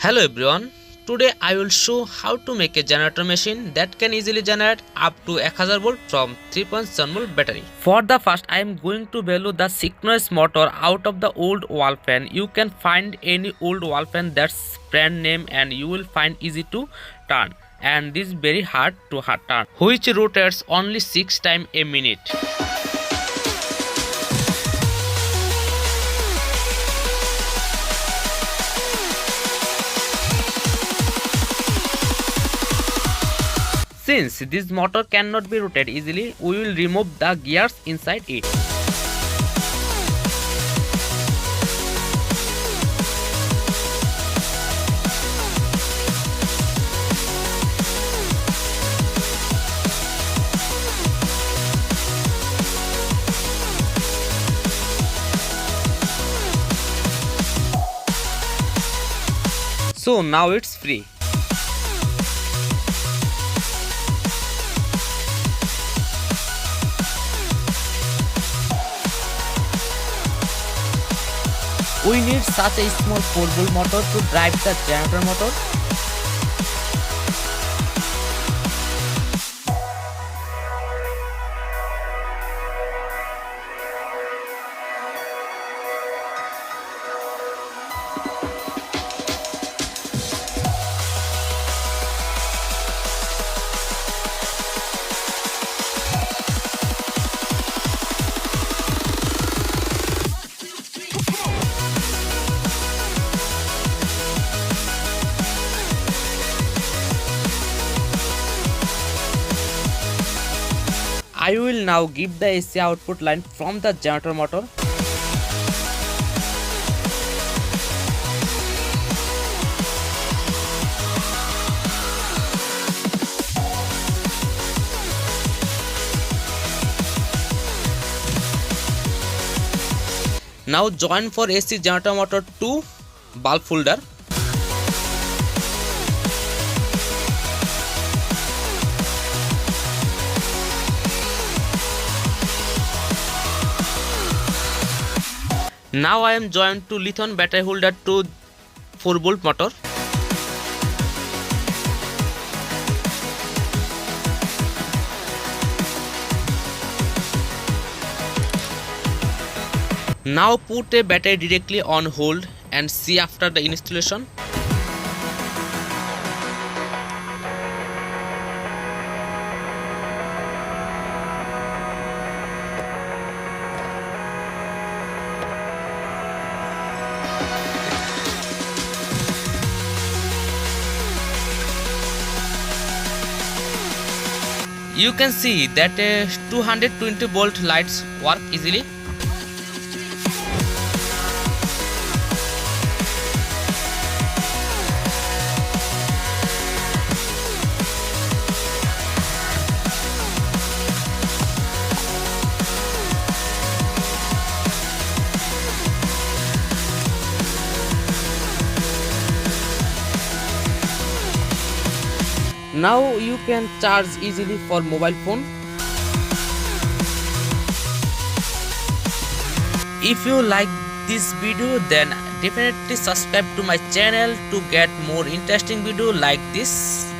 Hello everyone, today I will show how to make a generator machine that can easily generate up to 1000 volt from 3.7 volt battery. For the first I am going to value the synchronous motor out of the old wall fan. You can find any old wall fan that's brand name and you will find easy to turn, and this very hard to turn, which rotates only 6 times a minute. Since this motor cannot be rotated easily, we will remove the gears inside it. So now it's free. We need such a small 4-volt motor to drive the generator motor. I will now give the AC output line from the generator motor. Now join for AC generator motor to bulb holder. Now I am joined to lithium battery holder to 4-volt motor. Now put a battery directly on hold and see after the installation. You can see that 220 volt lights work easily. Now you can charge easily for mobile phone. If you like this video, then definitely subscribe to my channel to get more interesting video like this.